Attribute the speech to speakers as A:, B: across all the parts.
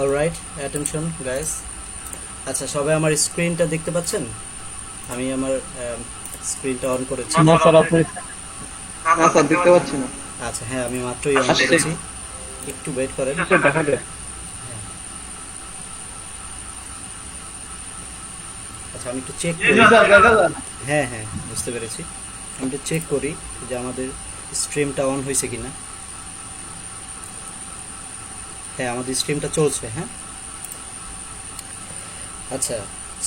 A: Alright, attention guys. আচ্ছা, সবাই আমার স্ক্রিনটা দেখতে পাচ্ছেন? আমি আমার স্ক্রিনটা অন করেছি।
B: না স্যার, আপনি না স্যার, দেখতে পাচ্ছি না।
A: আচ্ছা, হ্যাঁ, আমি মাত্রই অন
B: আসছে,
A: করেছি। একটু ওয়েট করেন।
B: স্যার দেখা যায়।
A: হ্যাঁ, আচ্ছা, আমি একটু চেক করি।
B: স্যার দেখা যায়।
A: হ্যাঁ হ্যাঁ, বুঝতে পেরেছি। আমি একটু চেক করি যে আমাদের স্ট্রিমটা অন হয়েছে কিনা। হ্যাঁ, আমাদের স্ট্রিমটা চলছে। হ্যাঁ, আচ্ছা।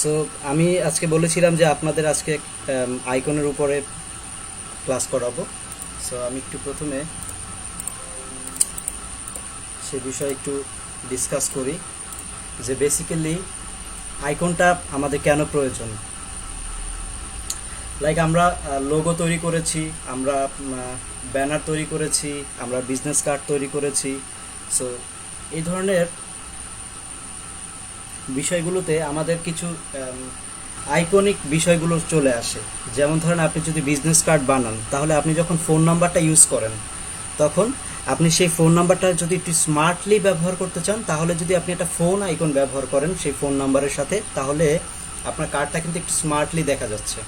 A: সো আমি আজকে বলেছিলাম যে আপনাদের আজকে আইকনের উপরে ক্লাস করাবো। সো আমি একটু প্রথমে সে বিষয়ে একটু ডিসকাস করি যে বেসিক্যালি আইকনটা আমাদের কেন প্রয়োজন। লাইক আমরা লোগো তৈরি করেছি, আমরা ব্যানার তৈরি করেছি, আমরা বিজনেস কার্ড তৈরি করেছি। সো এই ধরনের বিষয়গুলোতে আমাদের কিছু আইকনিক বিষয়গুলো চলে আসে। যেমন ধরেন, আপনি যদি বিজনেস কার্ড বানান, তাহলে আপনি যখন ফোন নাম্বারটা ইউজ করেন, তখন আপনি সেই ফোন নাম্বারটা যদি একটু স্মার্টলি ব্যবহার করতে চান, তাহলে যদি আপনি একটা ফোন আইকন ব্যবহার করেন সেই ফোন নাম্বারের সাথে, তাহলে আপনার কার্ডটা কিন্তু একটু স্মার্টলি দেখা যাচ্ছে।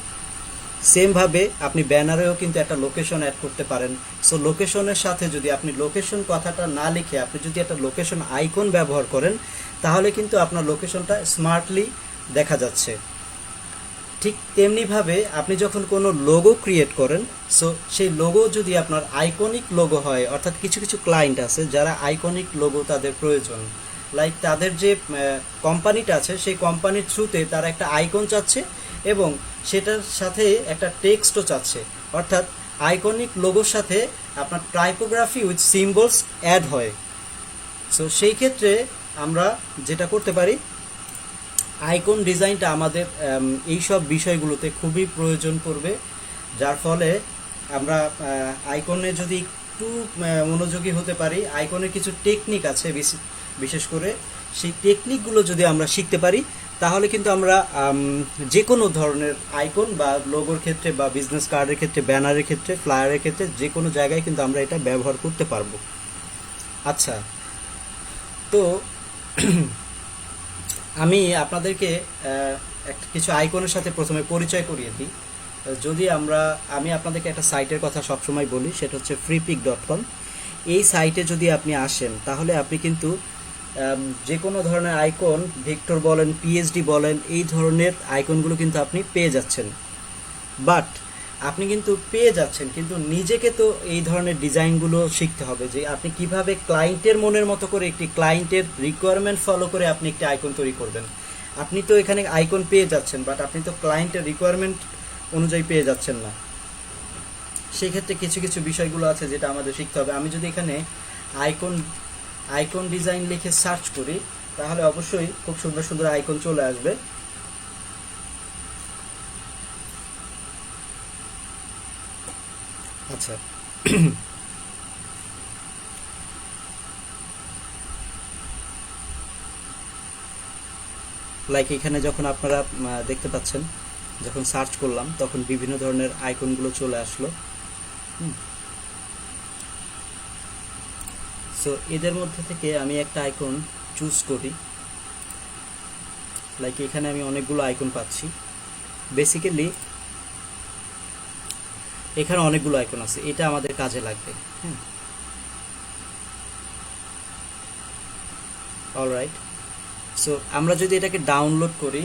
A: সেমভাবে আপনি ব্যানারেও কিন্তু একটা লোকেশন অ্যাড করতে পারেন। সো লোকেশনের সাথে যদি আপনি লোকেশন কথাটা না লিখে আপনি যদি একটা লোকেশন আইকন ব্যবহার করেন, তাহলে কিন্তু আপনার লোকেশনটা স্মার্টলি দেখা যাচ্ছে। ঠিক তেমনিভাবে আপনি যখন কোনো লোগো ক্রিয়েট করেন, সো সেই লোগো যদি আপনার আইকনিক লোগো হয়, অর্থাৎ কিছু কিছু ক্লায়েন্ট আছে যারা আইকনিক লোগো তাদের প্রয়োজন। লাইক তাদের যে কোম্পানিটা আছে সেই কোম্পানির থ্রুতে তারা একটা আইকন চাচ্ছে এবং সেটার সাথে একটা টেক্সটও চাচ্ছে। অর্থাৎ আইকনিক লোগোর সাথে আপনার টাইপোগ্রাফি উইথ সিম্বলস অ্যাড হয়। সো সেই ক্ষেত্রে আমরা যেটা করতে পারি, আইকন ডিজাইনটা আমাদের এই সব বিষয়গুলোতে খুবই প্রয়োজন পড়বে। যার ফলে আমরা আইকনে যদি একটু মনোযোগী হতে পারি, আইকনের কিছু টেকনিক আছে বিশেষ করে সেই টেকনিকগুলো যদি আমরা শিখতে পারি, তাহলে কিন্তু আমরা যে কোনো ধরনের আইকন বা লোগোর ক্ষেত্রে বা বিজনেস কার্ডের ক্ষেত্রে, ব্যানারের ক্ষেত্রে, ফ্লায়ারের ক্ষেত্রে যে কোনো জায়গায় কিন্তু আমরা এটা ব্যবহার করতে পারবো। আচ্ছা, তো আমি আপনাদেরকে একটা কিছু আইকনের সাথে প্রথমে পরিচয় করিয়ে দিই। আমি আপনাদেরকে একটা সাইটের কথা সবসময় বলি, সেটা হচ্ছে freepik.com। এই সাইটে যদি আপনি আসেন, তাহলে আপনি কিন্তু যে কোনো ধরনের আইকন, ভেক্টর বলেন, পিএইচডি বলেন, এই ধরনের আইকনগুলো কিন্তু আপনি পেয়ে যাচ্ছেন। বাট আপনি কিন্তু পেয়ে যাচ্ছেন, কিন্তু নিজেকে তো এই ধরনের ডিজাইনগুলো শিখতে হবে যে আপনি কিভাবে ক্লায়েন্টের মনের মতো করে একটি ক্লায়েন্টের রিকোয়ারমেন্ট ফলো করে আপনি একটি আইকন তৈরি করবেন। আপনি তো এখানে আইকন পেয়ে যাচ্ছেন, বাট আপনি তো ক্লায়েন্টের রিকোয়ারমেন্ট অনুযায়ী পেয়ে যাচ্ছেন না। সেই ক্ষেত্রে কিছু কিছু বিষয়গুলো আছে যেটা আমাদের শিখতে হবে। আমি যদি এখানে আইকন আইকন ডিজাইন লিখে সার্চ করি, তাহলে অবশ্যই খুব সুন্দর সুন্দর আইকন চলে আসবে। আচ্ছা, লাইক এখানে যখন আপনারা দেখতে পাচ্ছেন, যখন সার্চ করলাম তখন বিভিন্ন ধরনের আইকনগুলো চলে আসলো। সো এদের মধ্যে থেকে আমি একটা আইকন চুজ করি। লাইক এখানে আমি অনেকগুলো আইকন পাচ্ছি। বেসিক্যালি এখানে অনেকগুলো আইকন আছে, এটা আমাদের কাজে লাগবে। হ্যাঁ, অলরাইট। সো আমরা যদি এটাকে ডাউনলোড করি,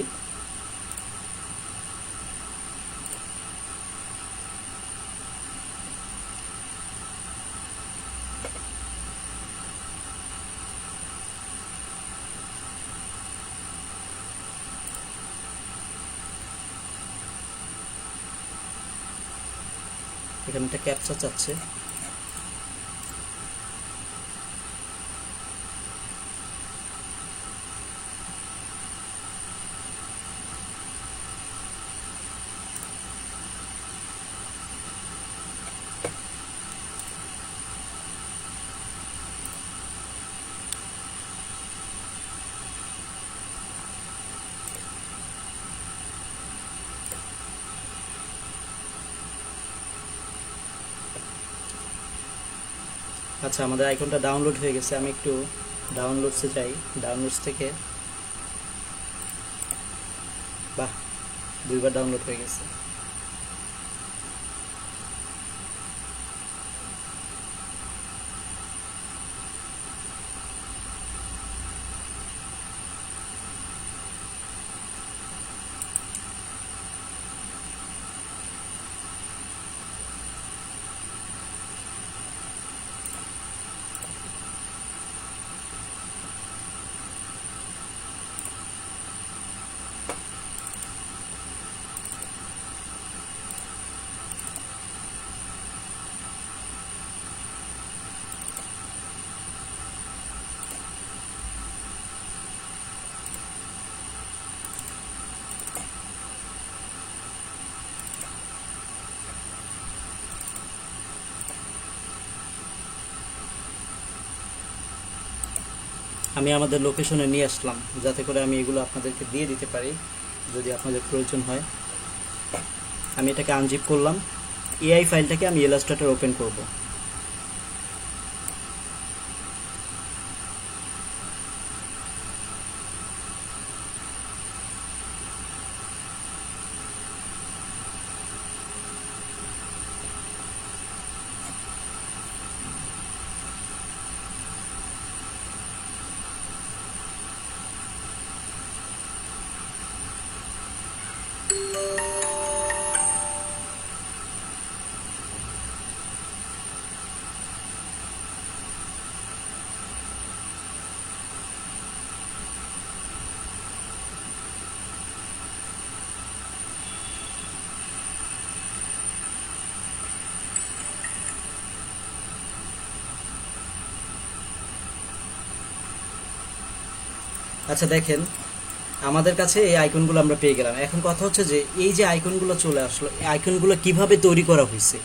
A: এখানে একটা ক্যাপচা চাচ্ছে। আচ্ছা, আমাদের আইকনটা ডাউনলোড হয়ে গেছে। আমি একটু ডাউনলোডসে যাই, ডাউনলোডস থেকে বাহ 2বার ডাউনলোড হয়ে গেছে। আমি আমাদের লোকেশনে নিয়ে আসলাম যাতে করে আমি এগুলো আপনাদেরকে দিয়ে দিতে পারি যদি আপনাদের প্রয়োজন হয়। আমি এটাকে আনজিপ করলাম, এআই ফাইলটাকে আমি ইলাস্ট্রেটর ওপেন করব। আচ্ছা দেখেন, আমাদের কাছে এই আইকনগুলো আমরা পেয়ে গেলাম। এখন কথা হচ্ছে যে এই যে আইকনগুলো চলে আসলো, এই আইকনগুলো কিভাবে তৈরি করা হয়েছে।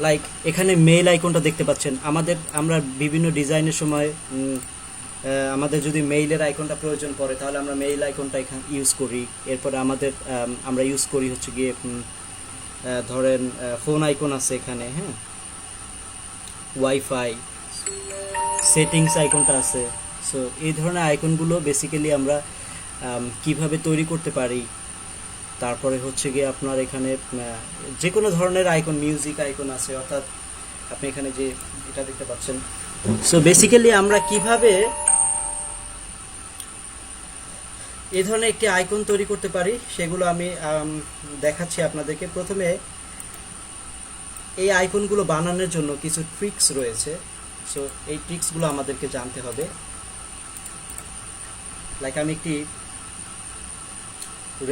A: লাইক এখানে মেইল আইকনটা দেখতে পাচ্ছেন। আমরা বিভিন্ন ডিজাইনের সময় আমাদের যদি মেইলের আইকনটা প্রয়োজন পড়ে তাহলে আমরা মেইল আইকনটা এখানে ইউজ করি। এরপরে আমরা ইউজ করি হচ্ছে গিয়ে ধরেন ফোন আইকন আছে এখানে, হ্যাঁ, ওয়াইফাই সেটিংস আইকনটা আছে। সো এই ধরনের আইকনগুলো বেসিক্যালি আমরা কিভাবে তৈরি করতে পারি। তারপরে হচ্ছে গিয়ে আপনার এখানে যে কোনো ধরনের আইকন, মিউজিক আইকন আছে, অর্থাৎ আপনি এখানে যে এটা দেখতে পাচ্ছেন। সো বেসিক্যালি আমরা কিভাবে এই ধরনের একটি আইকন তৈরি করতে পারি সেগুলো আমি দেখাচ্ছি আপনাদেরকে। প্রথমে এই আইকনগুলো বানানোর জন্য কিছু ট্রিক্স রয়েছে। সো এই ট্রিক্সগুলো আমাদেরকে জানতে হবে। লাইক আমি একটি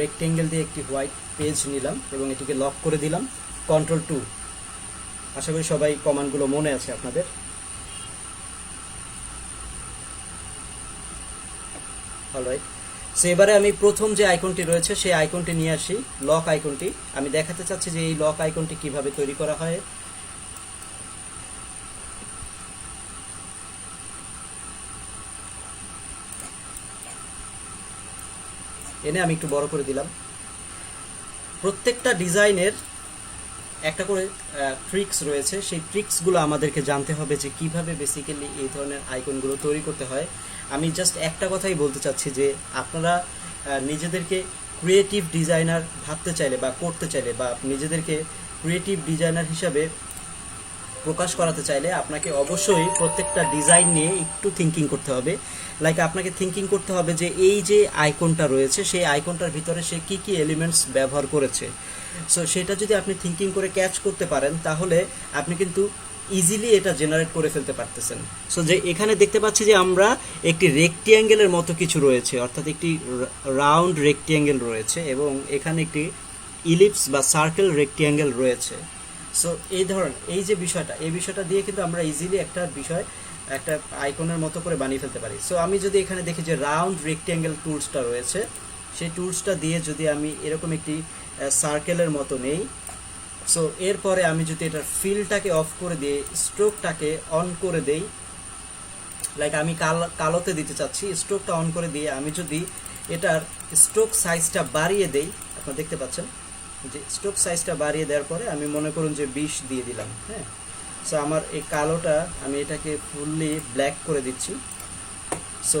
A: রেক্টেঙ্গেল দিয়ে একটি হোয়াইট পেজ নিলাম এবং এটিকে লক করে দিলাম, Ctrl+2। আশা করি সবাই কমান্ডগুলো মনে আছে আপনাদের। অলরাইট, সো এবারে আমি প্রথম যে আইকনটি রয়েছে সেই আইকনটি নিয়ে আসি, লক আইকনটি। আমি দেখাতে চাচ্ছি যে এই লক আইকনটি কিভাবে তৈরি করা হয়। এনে আমি একটু বড় করে দিলাম। প্রত্যেকটা ডিজাইনের একটা করে ট্রিক্স রয়েছে, সেই ট্রিক্সগুলো আমাদেরকে জানতে হবে যে কিভাবে বেসিক্যালি এই ধরনের আইকনগুলো তৈরি করতে হয়। আমি জাস্ট একটা কথাই বলতে চাচ্ছি যে আপনারা নিজেদেরকে ক্রিয়েটিভ ডিজাইনার ভাবতে চাইলে বা করতে চাইলে বা নিজেদেরকে ক্রিয়েটিভ ডিজাইনার হিসাবে প্রকাশ করাতে চাইলে আপনাকে অবশ্যই প্রত্যেকটা ডিজাইন নিয়ে একটু থিঙ্কিং করতে হবে। লাইক আপনাকে থিঙ্কিং করতে হবে যে এই যে আইকনটা রয়েছে সেই আইকনটার ভিতরে সে কী কী এলিমেন্টস ব্যবহার করেছে। সো সেটা যদি আপনি থিঙ্কিং করে ক্যাচ করতে পারেন তাহলে আপনি কিন্তু ইজিলি এটা জেনারেট করে ফেলতে পারতেছেন। সো যে এখানে দেখতে পাচ্ছি যে আমরা একটি রেক্টিঅ্যাঙ্গেলের মতো কিছু রয়েছে, অর্থাৎ একটি রাউন্ড রেক্টিঅ্যাঙ্গেল রয়েছে এবং এখানে একটি ইলিপস বা সার্কেল রেক্টিঅ্যাঙ্গেল রয়েছে। সো এই যে বিষয়টা দিয়ে কিন্তু আমরা ইজিলি একটা আইকনের মতো করে বানিয়ে ফেলতে পারি। সো আমি যদি এখানে দেখি যে রাউন্ড রেক্টিঅ্যাঙ্গেল টুলসটা রয়েছে, সেই টুলসটা দিয়ে যদি আমি এরকম একটি সার্কেলের মতো নেই, সো এরপরে আমি যদি এটার ফিলটাকে অফ করে দিয়ে স্ট্রোকটাকে অন করে দেই, লাইক আমি কালোতে দিতে চাচ্ছি, স্ট্রোকটা অন করে দিয়ে আমি যদি এটার স্ট্রোক সাইজটা বাড়িয়ে দেই, আপনারা দেখতে পাচ্ছেন যে স্ট্রোক সাইজটা বাড়িয়ে দেওয়ার পরে আমি মনে করুন যে 20 দিয়ে দিলাম, হ্যাঁ। সো আমার এই কালোটা আমি এটাকে ফুললি ব্ল্যাক করে দিচ্ছি। সো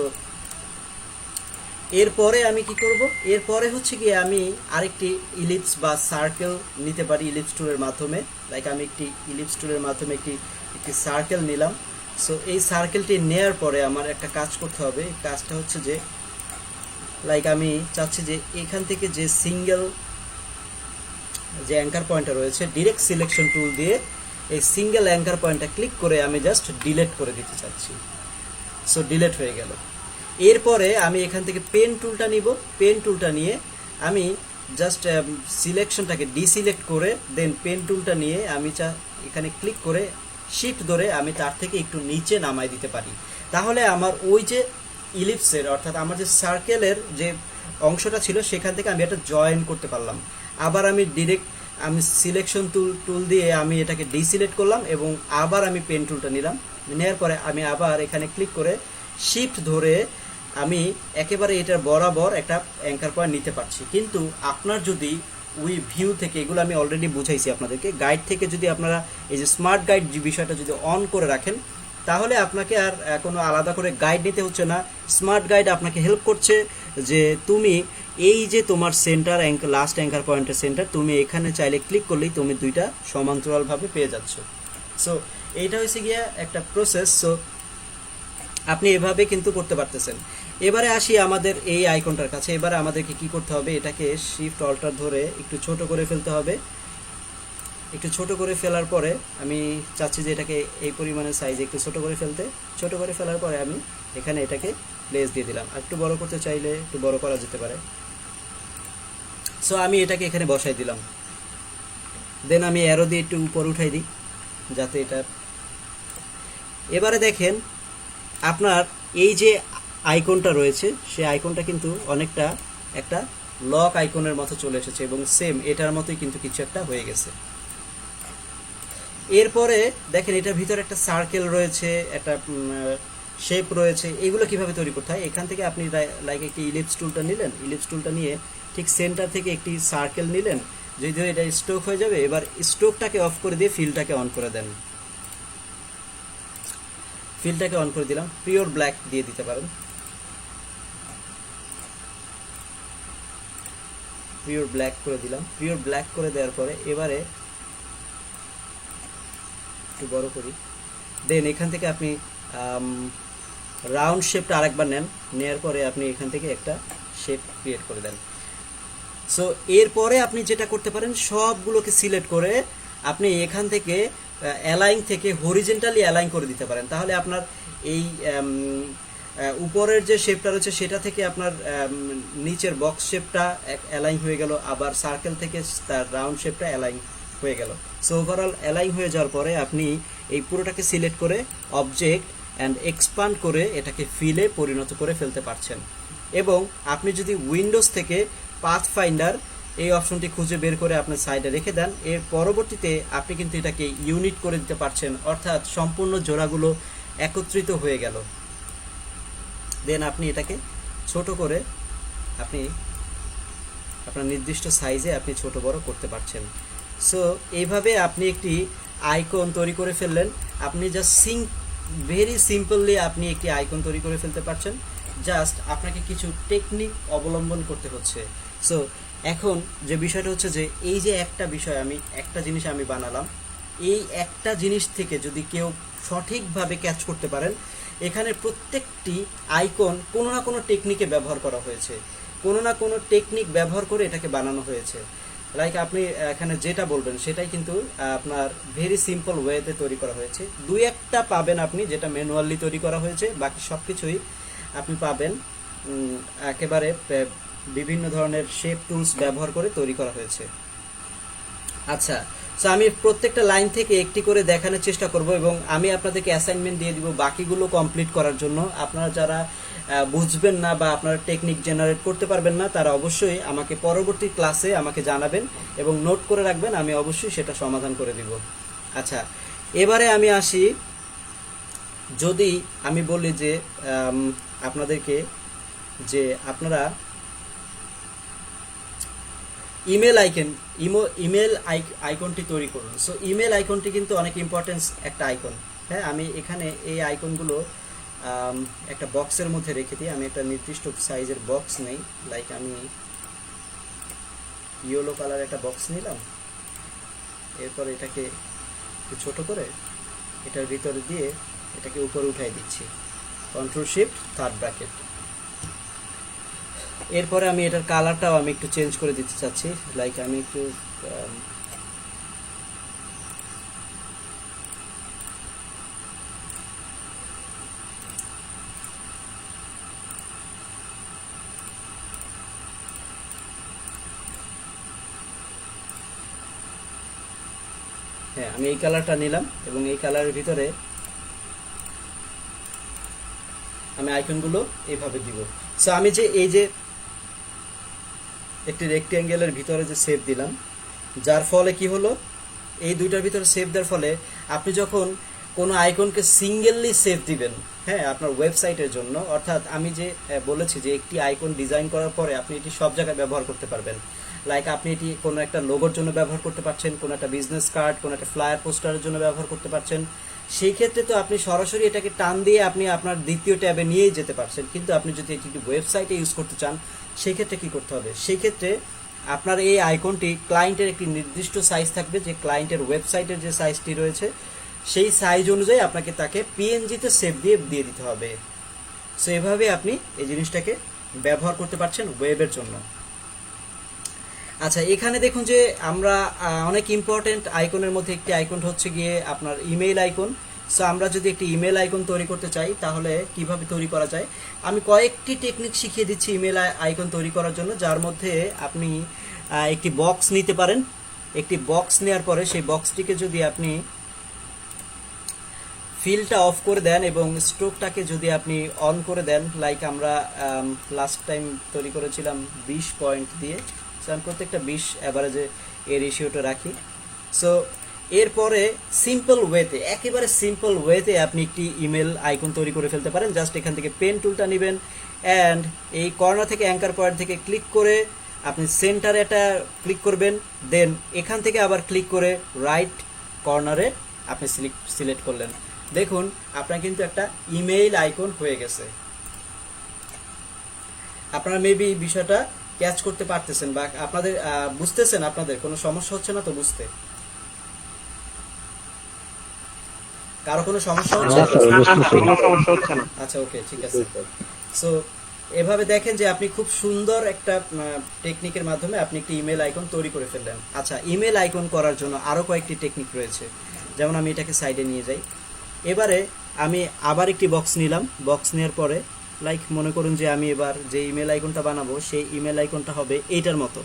A: এরপরে আমি কি করব, এরপরে হচ্ছে গিয়ে আমি আরেকটি ইলিপস বা সার্কেল নিতে পারি ইলিপস টুলের মাধ্যমে। লাইক আমি একটি ইলিপস টুলের মাধ্যমে একটি সার্কেল নিলাম। সো এই সার্কেলটি নেয়ার পরে আমার একটা কাজ করতে হবে। এই কাজটা হচ্ছে যে লাইক আমি চাচ্ছি যে এখান থেকে যে সিঙ্গেল যে অ্যাঙ্কার পয়েন্টটা রয়েছে, ডিরেক্ট সিলেকশন টুল দিয়ে এই সিঙ্গেল অ্যাঙ্কার পয়েন্টটা ক্লিক করে আমি জাস্ট ডিলিট করে দিতে চাচ্ছি। সো ডিলিট হয়ে গেল। এরপরে আমি এখান থেকে পেন টুলটা নিব। পেন টুলটা নিয়ে আমি জাস্ট সিলেকশনটাকে ডিসিলেক্ট করে দেন পেন টুলটা নিয়ে আমি এখানে ক্লিক করে শিফট ধরে আমি তার থেকে একটু নিচে নামাই দিতে পারি। তাহলে আমার ওই যে ইলিপসের অর্থাৎ আমার যে সার্কেলের যে অংশটা ছিল সেখান থেকে আমি এটা জয়েন করতে পারলাম। আবার আমি আমি সিলেকশন টুল দিয়ে আমি এটাকে ডিসিলেক্ট করলাম এবং আবার আমি পেন টুলটা নিলাম। নেওয়ার পরে আমি আবার এখানে ক্লিক করে শিফট ধরে আমি একেবারে এটার বরাবর একটা অ্যাঙ্কার পয়েন্ট নিতে পারছি। কিন্তু আপনার যদি ওই ভিউ থেকে, এগুলো আমি অলরেডি বুঝাইছি আপনাদেরকে, গাইড থেকে যদি আপনারা এই যে স্মার্ট গাইড যে বিষয়টা যদি অন করে রাখেন তাহলে আপনাকে আর কোনো আলাদা করে গাইড নিতে হচ্ছে না। স্মার্ট গাইড আপনাকে হেল্প করছে যে তুমি এই যে তোমার সেন্টার লাস্ট অ্যাঙ্কার পয়েন্টের সেন্টার, তুমি এখানে চাইলে ক্লিক করলেই তুমি দুইটা সমান্তরালভাবে পেয়ে যাচ্ছ। সো এইটা হচ্ছে গিয়া একটা প্রসেস। সো আপনি এভাবে কিন্তু করতে পারতেছেন। এবারে আসি আমাদের এই আইকনটার কাছে। এবারে আমাদেরকে কি করতে হবে, এটাকে শিফট অল্টার ধরে একটু ছোট করে ফেলতে হবে। একটু ছোট করে ফেলার পরে আমি চাচ্ছি যে এটাকে এই পরিমাণের সাইজে একটু ছোট করে ফেলতে। ছোট করে ফেলার পরে আমি এখানে এটাকে প্লেস দিয়ে দিলাম। আর একটু বড় করতে চাইলে একটু বড় করা যেতে পারে। সো আমি এটাকে এখানে বসাই দিলাম। দেন আমি অ্যারো দিয়ে একটু উপর উঠাই দিই যাতে এটা। এবারে দেখেন আপনার এই যে আইকনটা রয়েছে সেই আইকনটা কিন্তু অনেকটা একটা লক আইকনের মতো চলে এসেছে এবং সেম এটার মতোই কিন্তু কিছু একটা হয়ে গেছে। এরপরে দেখেন এটার ভিতরে একটা সার্কেল রয়েছে, একটা শেপ রয়েছে। এগুলো কিভাবে তৈরি করতে হয়, এখান থেকে আপনি লাইক একটি ইলিপস টুলটা নিলেন। ইলিপস টুলটা নিয়ে ঠিক সেন্টার থেকে একটি সার্কেল নিলেন। যদিও এটা স্ট্রোক হয়ে যাবে, এবার স্ট্রোকটাকে অফ করে দিয়ে ফিলটাকে অন করে দেন। ফিলটাকে অন করে দিলাম, পিওর ব্ল্যাক দিয়ে দিতে পারেন। পিওর ব্ল্যাক করে দিলাম। পিওর ব্ল্যাক করে দেওয়ার পরে এবারে একটু বড় করি। দেন এখান থেকে আপনি রাউন্ড শেপটা আরেকবার নেন। নেওয়ার পরে আপনি এখান থেকে একটা শেপ ক্রিয়েট করে দেন। সো এরপরে আপনি যেটা করতে পারেন, সবগুলোকে সিলেক্ট করে আপনি এখান থেকে অ্যালাইন থেকে হরিজেন্টালি অ্যালাইন করে দিতে পারেন। তাহলে আপনার এই উপরের যে শেপটা রয়েছে সেটা থেকে আপনার নিচের বক্স শেপটা অ্যালাইন হয়ে গেল, আবার সার্কেল থেকে তার রাউন্ড শেপটা অ্যালাইন হয়ে গেল। সো ওভারঅল অ্যালাইন হয়ে যাওয়ার পরে আপনি এই পুরোটাকে সিলেক্ট করে অবজেক্ট অ্যান্ড এক্সপান্ড করে এটাকে ফিলে পরিণত করে ফেলতে পারছেন। এবং আপনি যদি উইন্ডোজ থেকে পাথ ফাইন্ডার এই অপশনটি খুঁজে বের করে আপনার সাইডে রেখে দেন, এর পরবর্তীতে আপনি কিন্তু এটাকে ইউনিট করে দিতে পারছেন, অর্থাৎ সম্পূর্ণ জোড়াগুলো একত্রিত হয়ে গেল। দেন আপনি এটাকে ছোট করে আপনি আপনার নির্দিষ্ট সাইজে আপনি ছোট বড় করতে পারছেন। সো এইভাবে আপনি একটি আইকন তৈরি করে ফেললেন। আপনি জাস্ট ভেরি সিম্পললি আপনি একটি আইকন তৈরি করে ফেলতে পারছেন। জাস্ট আপনাকে কিছু টেকনিক অবলম্বন করতে হচ্ছে। সো এখন যে বিষয়টা হচ্ছে যে এই যে একটা জিনিস আমি বানালাম, এই একটা জিনিস থেকে যদি কেউ সঠিকভাবে ক্যাচ করতে পারেন, এখানে প্রত্যেকটি আইকন কোনো না কোনো টেকনিকে ব্যবহার করা হয়েছে, কোনো না কোনো টেকনিক ব্যবহার করে এটাকে বানানো হয়েছে। লাইক আপনি এখানে যেটা বলবেন সেটাই কিন্তু আপনার ভেরি সিম্পল ওয়েতে তৈরি করা হয়েছে। দুই একটা পাবেন আপনি যেটা ম্যানুয়ালি তৈরি করা হয়েছে, বাকি সব কিছুই আপনি পাবেন একেবারে বিভিন্ন ধরনের শেপ টুলস ব্যবহার করে তৈরি করা হয়েছে। আচ্ছা, সো আমি প্রত্যেকটা লাইন থেকে একটি করে দেখানোর চেষ্টা করব এবং আমি আপনাদেরকে অ্যাসাইনমেন্ট দিয়ে দিব বাকিগুলো কমপ্লিট করার জন্য। আপনারা যারা বুঝবেন না বা আপনারা টেকনিক জেনারেট করতে পারবেন না তারা অবশ্যই আমাকে পরবর্তী ক্লাসে আমাকে জানাবেন এবং নোট করে রাখবেন, আমি অবশ্যই সেটা সমাধান করে দিব। আচ্ছা, এবারে আমি আসি, যদি আমি বলি যে আপনাদেরকে যে আপনারা ইমেল আইকন ইমেল আইকনটি তৈরি করুন। সো ইমেল আইকনটি কিন্তু অনেক ইম্পর্টেন্স একটা আইকন। হ্যাঁ, আমি এখানে এই আইকনগুলো একটা বক্সের মধ্যে রেখে দিই। আমি একটা নির্দিষ্ট সাইজের বক্স নেই, লাইক আমি ইয়েলো কালার একটা বক্স নিলাম, এরপর এটাকে একটু ছোট করে এটার ভিতরে দিয়ে এটাকে উপরে উঠাই দিচ্ছি, কন্ট্রোল শিফট থার্ড ব্র্যাকেট। এরপরে আমি এটার কালারটাও আমি একটু চেঞ্জ করে দিতে চাচ্ছি, লাইক আমি একটু হ্যাঁ, আমি এই কালারটা নিলাম এবং এই কালারের ভিতরে আমি আইকনগুলো এইভাবে দিব। সো আমি যে এই যে একটি রেক্ট্যাঙ্গেলের ভিতরে যে সেভ দিলাম, যার ফলে কি হলো, এই দুইটার ভিতরে সেভ দেওয়ার ফলে আপনি যখন কোনো আইকনকে সিঙ্গেললি সেভ দিবেন, হ্যাঁ, আপনার ওয়েবসাইটের জন্য, অর্থাৎ আমি যে বলেছি যে একটি আইকন ডিজাইন করার পরে আপনি এটি সব জায়গায় ব্যবহার করতে পারবেন। লাইক আপনি এটি কোনো একটা লোগোর জন্য ব্যবহার করতে পারছেন, কোনো একটা বিজনেস কার্ড, কোনো একটা ফ্লায়ার পোস্টারের জন্য ব্যবহার করতে পারছেন। সেই ক্ষেত্রে তো আপনি সরাসরি এটাকে টান দিয়ে আপনি আপনার দ্বিতীয় ট্যাবে নিয়েই যেতে পারছেন। কিন্তু আপনি যদি এটি ওয়েবসাইটে ইউজ করতে চান, সেই ক্ষেত্রে কি করতে হবে? সেই ক্ষেত্রে আপনার এই আইকনটি ক্লায়েন্টের একটি নির্দিষ্ট সাইজ থাকবে, যে ক্লায়েন্টের ওয়েবসাইটের যে সাইজটি রয়েছে সেই সাইজ অনুযায়ী আপনাকে তাকে পিএনজিতে সেভ দিয়ে দিতে হবে। সো এভাবে আপনি এই জিনিসটাকে ব্যবহার করতে পারছেন ওয়েবের জন্য। আচ্ছা, এখানে দেখুন যে আমরা অনেক ইম্পর্টেন্ট আইকনের মধ্যে একটি আইকন হচ্ছে গিয়ে আপনার ইমেইল আইকন। সো আমরা যদি একটি ইমেল আইকন তৈরি করতে চাই তাহলে কিভাবে তৈরি করা যায়, আমি কয়েকটি টেকনিক শিখিয়ে দিচ্ছি ইমেল আইকন তৈরি করার জন্য, যার মধ্যে আপনি একটি বক্স নিতে পারেন। একটি বক্স নেওয়ার পরে সেই বক্সটিকে যদি আপনি ফিলটা অফ করে দেন এবং স্ট্রোকটাকে যদি আপনি অন করে দেন, লাইক আমরা লাস্ট টাইম তৈরি করেছিলাম 20 পয়েন্ট দিয়ে, সো আমি প্রত্যেকটা 20 অ্যাভারেজে এর রেশিওটা রাখি। সো এরপরে সিম্পল ওয়েতে, একেবারে সিম্পল ওয়েতে আপনি একটি ইমেল আইকন তৈরি করে ফেলতে পারেন। জাস্ট এখান থেকে পেন টুলটা নেবেন অ্যান্ড এই কর্নার থেকে অ্যাঙ্কার পয়েন্ট থেকে ক্লিক করে আপনি সেন্টারে একটা ক্লিক করবেন, দেন এখান থেকে আবার ক্লিক করে রাইট কর্নারে আপনি সিলেক্ট করলেন। দেখুন আপনার কিন্তু একটা ইমেইল আইকন হয়ে গেছে। আপনারা মেবি বিষয়টা ক্যাচ করতে পারতেছেন বা আপনাদের বুঝতেছেন, আপনাদের কোনো সমস্যা হচ্ছে না তো বুঝতে? কারো কোনো সমস্যা হচ্ছে?
B: কোনো সমস্যা হচ্ছে না।
A: আচ্ছা, ওকে, ঠিক আছে। সো এভাবে দেখেন যে আপনি খুব সুন্দর একটা টেকনিকের মাধ্যমে আপনি একটি ইমেল আইকন তৈরি করে ফেললেন। আচ্ছা, ইমেল আইকন করার জন্য আরও কয়েকটি টেকনিক রয়েছে, যেমন আমি এটাকে সাইডে নিয়ে যাই। এবারে আমি আবার একটি বক্স নিলাম। বক্স নেওয়ার পরে লাইক মনে করুন যে আমি এবার যে ইমেল আইকনটা বানাবো সেই ইমেল আইকনটা হবে এইটার মতো।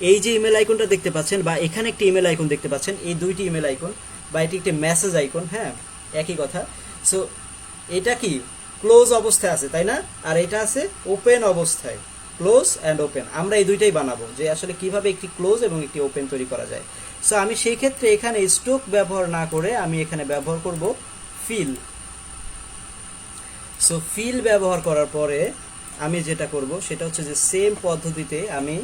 A: এই যে ইমেল আইকনটা দেখতে পাচ্ছেন বা এখানে একটি ইমেল আইকন দেখতে পাচ্ছেন, এই দুইটি ইমেল আইকন বা এটি একটি মেসেজ আইকন, হ্যাঁ, একই কথা। সো এটা কি ক্লোজ অবস্থায় আছে, তাই না? আর এটা আছে ওপেন অবস্থায়, ক্লোজ অ্যান্ড ওপেন। আমরা এই দুইটাই বানাবো যে আসলে কিভাবে একটি ক্লোজ এবং একটি ওপেন তৈরি করা যায়। সো আমি সেই ক্ষেত্রে এখানে স্ট্রোক ব্যবহার না করে আমি এখানে ব্যবহার করব ফিল। সো ফিল ব্যবহার করার পরে আমি যেটা করব সেটা হচ্ছে যে সেম পদ্ধতিতে আমি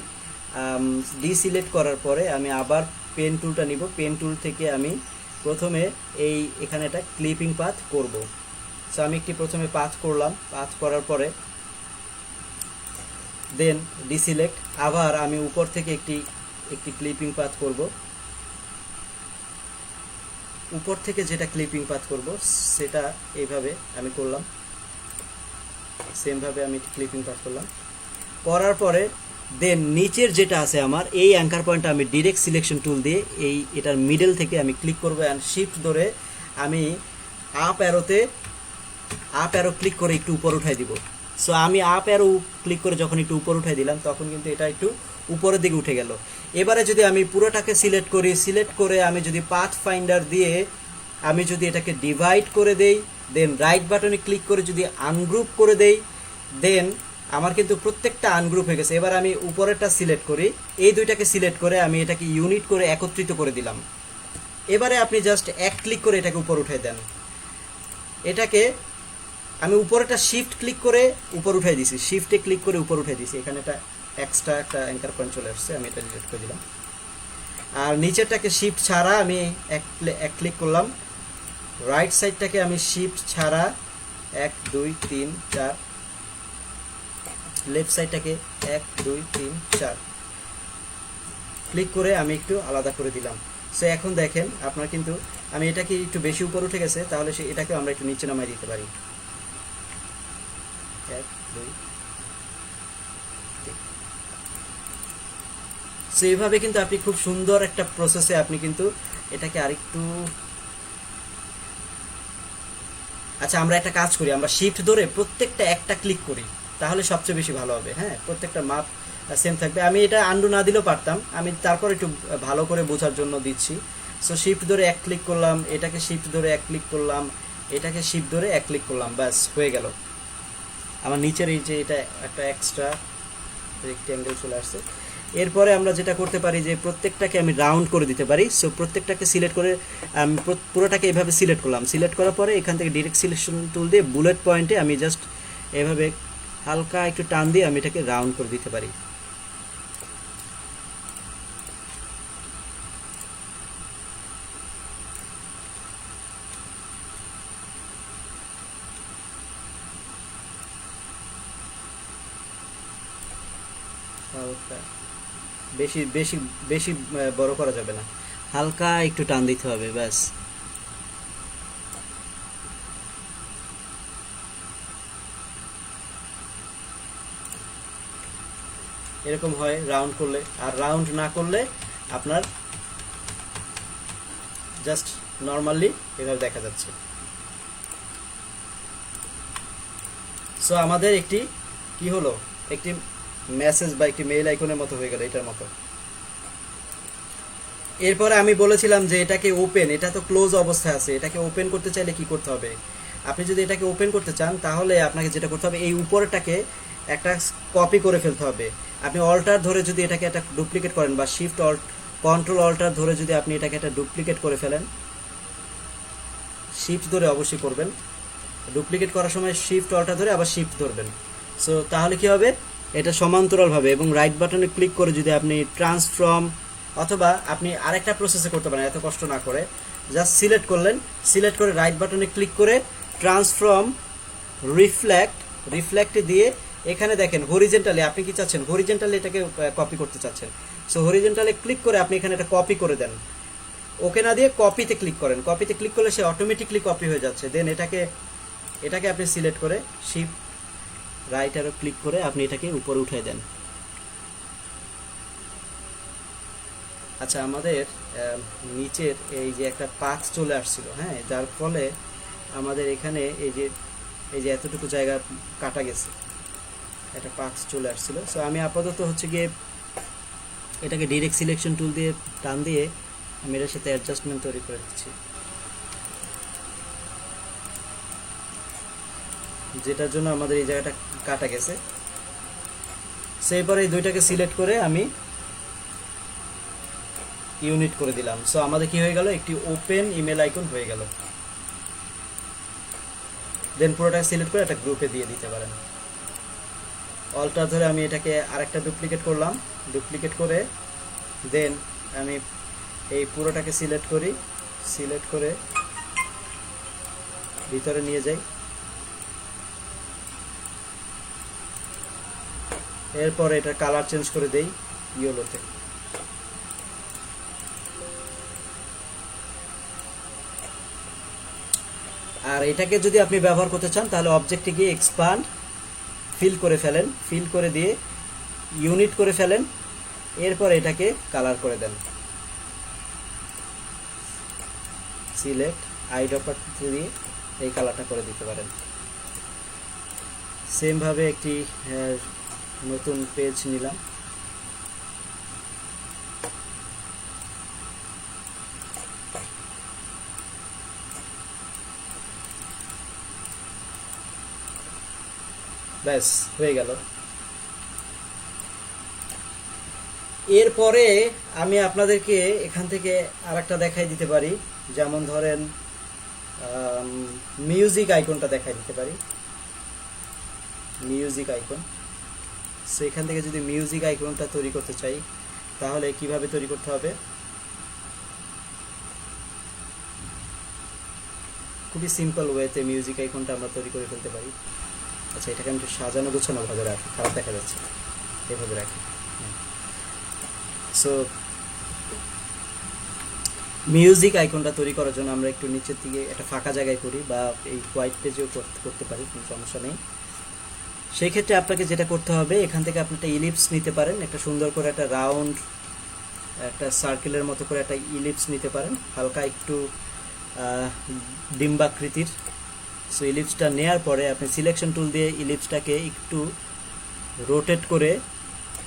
A: ডিসিলেক্ট করার পরে আমি আবার পেন টুলটা নিব। পেন টুল থেকে আমি প্রথমে এখানে একটা ক্লিপিং পাথ করব। সো আমি একটি প্রথমে পাথ করলাম, পাথ করার পরে দেন ডিসিলেক্ট, আবার আমি উপর থেকে একটি ক্লিপিং পাথ করব। উপর থেকে যেটা ক্লিপিং পাথ করব সেটা এইভাবে আমি করলাম, সেমভাবে আমি ক্লিপিং পাথ করলাম। করার পরে দেন নিচের যেটা আছে আমার এই অ্যাঙ্কার পয়েন্টটা আমি ডিরেক্ট সিলেকশন টুল দিয়ে এটার মিডল থেকে আমি ক্লিক করব অ্যান্ড শিফট ধরে আমি আপ অ্যারো ক্লিক করে একটু উপর উঠাই দিব। সো আমি আপ অ্যারো ক্লিক করে যখন একটু উপর উঠাই দিলাম তখন কিন্তু এটা একটু উপরের দিকে উঠে গেল। এবারে যদি আমি পুরোটাকে সিলেক্ট করে আমি যদি পাথ ফাইন্ডার দিয়ে আমি যদি এটাকে ডিভাইড করে দেই, দেন রাইট বাটনে ক্লিক করে যদি আনগ্রুপ করে দেই, দেন আমার কিন্তু প্রত্যেকটা আনগ্রুপ হয়ে গেছে। এবার আমি উপরেরটা সিলেক্ট করি, এই দুইটাকে সিলেক্ট করে আমি এটাকে ইউনিট করে একত্রিত করে দিলাম। এবারে আপনি জাস্ট এক ক্লিক করে এটাকে উপর উঠাই দেন। এটাকে আমি উপরেটা শিফট ক্লিক করে উপর উঠাই দিছি, শিফটে ক্লিক করে উপর উঠাই দিছি, এখানে এটা এক্সট্রা একটা অ্যাঙ্কার পয়েন্ট চলে আসছে, আমি এটা ডিলিট করে দিলাম। আর নিচেরটাকে শিফট ছাড়া আমি এক ক্লিক করলাম, রাইট সাইডটাকে আমি শিফট ছাড়া 1 2 3 4, লেফট সাইডটাকে 1 2 3 4 ক্লিক করে আমি একটু আলাদা করে দিলাম। সো এখন দেখেন আপনার কিন্তু আমি এটাকে একটু বেশি উপর উঠে গেছে, তাহলে এটাকে আমরা একটু নিচে নামাই দিতে পারি। 1 2 3। সো এইভাবে কিন্তু আপনি খুব সুন্দর একটা প্রসেসে আপনি কিন্তু এটাকে আরেকটু, আচ্ছা আমরা একটা কাজ করি, আমরা শিফট ধরে প্রত্যেকটা একটা ক্লিক করি, তাহলে সবচেয়ে বেশি ভালো হবে। হ্যাঁ, প্রত্যেকটা মাপ সেম থাকবে। আমি এটা আন্ডু না দিলেও পারতাম, আমি তারপর একটু ভালো করে বোঝার জন্য দিচ্ছি। সো শিফট ধরে এক ক্লিক করলাম, এটাকে শিফট ধরে এক ক্লিক করলাম, এটাকে শিফট ধরে এক ক্লিক করলাম, ব্যাস হয়ে গেল। আমার নিচের এই যে এটা একটা এক্সট্রা রেক্ট্যাঙ্গেল চলে আসছে। এরপরে আমরা যেটা করতে পারি যে প্রত্যেকটাকে আমি রাউন্ড করে দিতে পারি। সো প্রত্যেকটাকে সিলেক্ট করে আমি পুরোটাকে এভাবে সিলেক্ট করলাম। সিলেক্ট করার পরে এখান থেকে ডিরেক্ট সিলেকশন টুল দিয়ে বুলেট পয়েন্টে আমি জাস্ট এভাবে হালকা একটু টান দিয়ে আমি এটাকে রাউন্ড করে দিতে পারি। হালকা বেশি বেশি বেশি বড় করা যাবে না, হালকা একটু টান দিতে হবে, ব্যাস। এরকম হয় রাউন্ড করলে। আর রাউন্ড না করলে আপনার জাস্ট নর্মালি এভাবে দেখা যাচ্ছে। সো আমাদের একটি কি হলো, একটি মেসেজ বা একটি মেইল আইকনের মতো হয়ে গেল, এটার মতো। এরপরে আমি বলেছিলাম যে এটাকে ওপেন, এটা তো ক্লোজ অবস্থায় আছে, এটাকে ওপেন করতে চাইলে কি করতে হবে? আপনি যদি এটাকে ওপেন করতে চান তাহলে আপনাকে যেটা করতে হবে, এই উপরটাকে একটা কপি করে ফেলতে হবে। আপনি অল্টার ধরে যদি এটাকে একটা ডুপ্লিকেট করেন বা শিফট কন্ট্রোল অল্টার ধরে যদি আপনি এটাকে একটা ডুপ্লিকেট করে ফেলেন, শিফট ধরে অবশ্যই করবেন, ডুপ্লিকেট করার সময় শিফট অল্টার ধরে আবার শিফট ধরবেন। সো তাহলে কি হবে, এটা সমান্তরালভাবে এবং রাইট বাটনে ক্লিক করে যদি আপনি ট্রান্সফর্ম, অথবা আপনি আরেকটা প্রসেসে করতে পারেন এত কষ্ট না করে, জাস্ট সিলেক্ট করলেন, সিলেক্ট করে রাইট বাটনে ক্লিক করে ট্রান্সফর্ম রিফ্লেক্টে দিয়ে এখানে দেখেন হরিজেন্টালি আপনি কি চাচ্ছেন, হরিজেন্টালি এটাকে কপি করতে চাচ্ছেন। সো হরিজেন্টালি ক্লিক করে আপনি এখানে একটা কপি করে দেন, ওকে না দিয়ে কপিতে ক্লিক করেন। কপিতে ক্লিক করলে সে অটোমেটিকলি কপি হয়ে যাচ্ছে। দেন এটাকে আপনি সিলেক্ট করে শিফট রাইট অ্যারো ক্লিক করে আপনি এটাকে উপরে উঠিয়ে দেন। আচ্ছা আমাদের নিচের এই যে একটা পাথ চলে আসছিল, হ্যাঁ, যার ফলে আমাদের এখানে এই যে এতটুকু জায়গা কাটা গেছে, একটা পাথ চলে আসছিল। সো আমি আপাতত হচ্ছে গিয়ে এটাকে ডিরেক্ট সিলেকশন টুল দিয়ে টান দিয়ে আমি এর সাথে অ্যাডজাস্টমেন্ট তৈরি করে দিচ্ছি, যেটার জন্য আমাদের এই জায়গাটা কাটা গেছে। সেই পরে এই দুইটাকে সিলেক্ট করে আমি ইউনিট করে দিলাম। সো আমাদের কি হয়ে গেল, একটি ওপেন ইমেল আইকন হয়ে গেল। দেন পুরোটা সিলেক্ট করে একটা গ্রুপে দিয়ে দিতে পারেন। অল্টার ধরে আমি এটাকে আরেকটা ডুপ্লিকেট করলাম, ডুপ্লিকেট করে দেন আমি এই পুরোটাকে সিলেক্ট করি, সিলেক্ট করে ভিতরে নিয়ে যাই। এরপর এটা কালার চেঞ্জ করে দেই ইয়েলোতে। আর এটাকে যদি আপনি ব্যবহার করতে চান তাহলে অবজেক্টে গিয়ে এক্সপান্ড ফিল করে ফেলেন, ফিল করে দিয়ে ইউনিট করে ফেলেন, এরপর এটাকে কালার করে দেন। সিলেক্ট আইড্রপার দিয়ে এই কালারটা করে দিতে পারেন। সেম ভাবে একটি নতুন পেজ নিলাম, ব্যাস হয়ে গেল। এরপরে আমি আপনাদেরকে এখান থেকে আরেকটা দেখাই দিতে পারি, যেমন ধরেন মিউজিক আইকনটা দেখাই দিতে পারি। মিউজিক আইকন সো এখান থেকে যদি মিউজিক আইকনটা তৈরি করতে চাই তাহলে কিভাবে তৈরি করতে হবে, খুবই সিম্পল ওয়েতে মিউজিক আইকনটা আমরা তৈরি করে ফেলতে পারি। আচ্ছা, এটাকে আমি একটু সাজানো গোছানো ভাবে রাখি, খারাপ দেখা যাচ্ছে, এভাবে রাখি। সো মিউজিক আইকনটা তৈরি করার জন্য আমরা একটু নিচের দিকে একটা ফাঁকা জায়গায় করি, বা এই হোয়াইট পেজেও করতে পারি, কোনো সমস্যা নেই। সেই ক্ষেত্রে আপনাকে যেটা করতে হবে, এখান থেকে আপনি একটা ইলিপস নিতে পারেন, একটা সুন্দর করে একটা রাউন্ড, একটা সার্কেলের মতো করে একটা ইলিপস নিতে পারেন, হালকা একটু ডিম্বাকৃতির। সো ইলিপসটা নেওয়ার পরে আপনি সিলেকশন টুল দিয়ে ইলিপসটাকে একটু রোটেট করে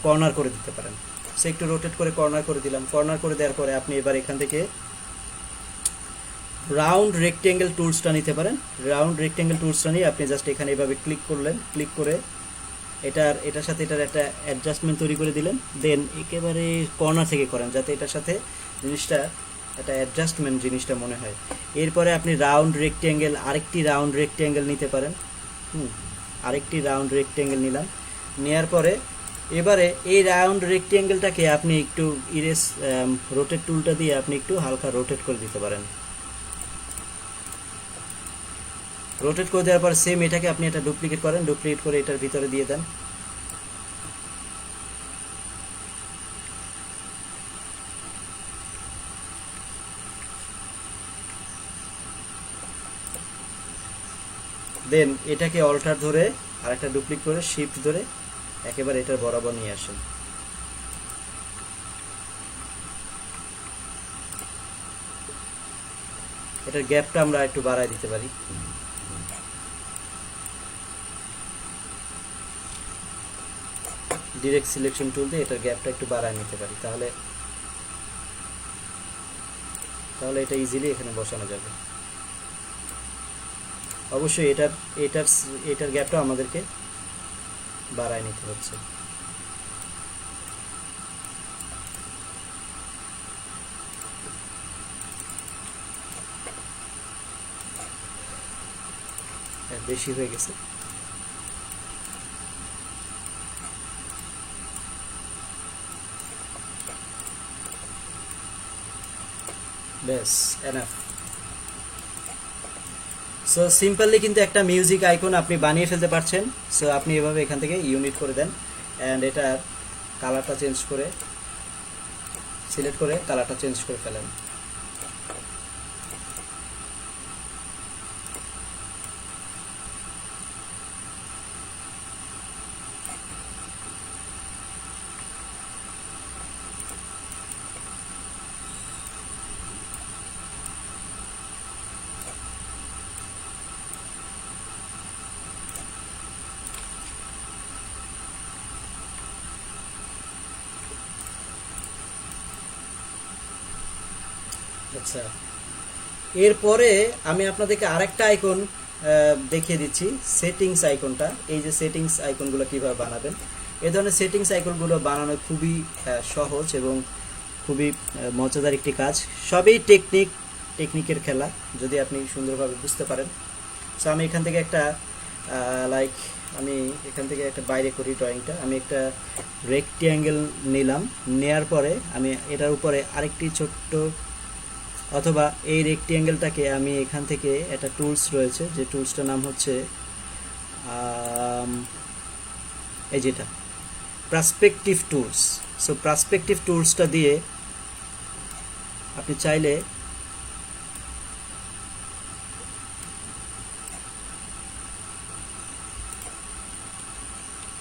A: কর্নার করে দিতে পারেন। সো একটু রোটেট করে কর্নার করে দিলাম। কর্নার করে দেওয়ার পরে আপনি এবার এখান থেকে রাউন্ড রেক্টেঙ্গেল টুলসটা নিতে পারেন। রাউন্ড রেক্টেঙ্গেল টুলসটা নিয়ে আপনি জাস্ট এখানে এভাবে ক্লিক করলেন, ক্লিক করে এটার সাথে এটার একটা অ্যাডজাস্টমেন্ট তৈরি করে দিলেন। দেন একেবারে কর্নার থেকে করেন যাতে এটার সাথে জিনিসটা একটা অ্যাডজাস্টমেন্ট জিনিসটা মনে হয়। এরপরে আপনি আরেকটি রাউন্ড রেক্টেঙ্গেল নিতে পারেন। আরেকটি রাউন্ড রেক্টেঙ্গেল নিলাম। নেওয়ার পরে এবারে এই রাউন্ড রেক্টেঙ্গেলটাকে আপনি একটু রোটেট টুলটা দিয়ে আপনি একটু হালকা রোটেট করে দিতে পারেন। রোটেট করে দেওয়ার পর সেম এটাকে আপনি এটা ডুপ্লিকেট করেন, ডুপ্লিকেট করে এটার ভিতরে দিয়ে দেন। দেন এটাকে অল্টার ধরে আর একটা ডুপ্লিকেট করে শিফট ধরে একেবারে এটার বরাবর নিয়ে আসেন। এটার গ্যাপটা আমরা একটু বাড়ায় দিতে পারি। ডিরেক্ট সিলেকশন টুল দিয়ে এটার গ্যাপটা একটু বাড়ায় নিতে পারি, তাহলে এটা ইজিলি এখানে বসানো যাবে। অবশ্যই এটার গ্যাপটা আমাদেরকে বাড়ায় নিতে হচ্ছে। বেশি হয়ে গেছে। ব্যাস, এনাফ। সো সিম্পলি কিন্তু একটা মিউজিক আইকন আপনি বানিয়ে ফেলতে পারছেন। সো আপনি এভাবে এখান থেকে ইউনিট করে দেন, অ্যান্ড এটার কালারটা চেঞ্জ করে সিলেক্ট করে কালারটা চেঞ্জ করে ফেলেন। আচ্ছা, এরপরে আমি আপনাদেরকে আরেকটা আইকন দেখিয়ে দিচ্ছি, সেটিংস আইকনটা। এই যে সেটিংস আইকনগুলো কিভাবে বানাবেন, এই ধরনের সেটিংস আইকনগুলো বানানো খুবই সহজ এবং খুবই মজাদার একটি কাজ। সবই টেকনিকের খেলা, যদি আপনি সুন্দরভাবে বুঝতে পারেন। সো আমি এখান থেকে একটা বাইরে করি ড্রয়িংটা। আমি একটা রেক্ট্যাঙ্গেল নিলাম, নেয়ার পরে আমি এটার উপরে আরেকটি ছোট্ট, অথবা এই রেক্ট্যাঙ্গেলটাকে আমি এখান থেকে একটা টুলস রয়েছে, যে টুলসটার নাম হচ্ছে এই যেটা পার্সপেক্টিভ টুলস। সো পার্সপেক্টিভ টুলসটা দিয়ে আপনি চাইলে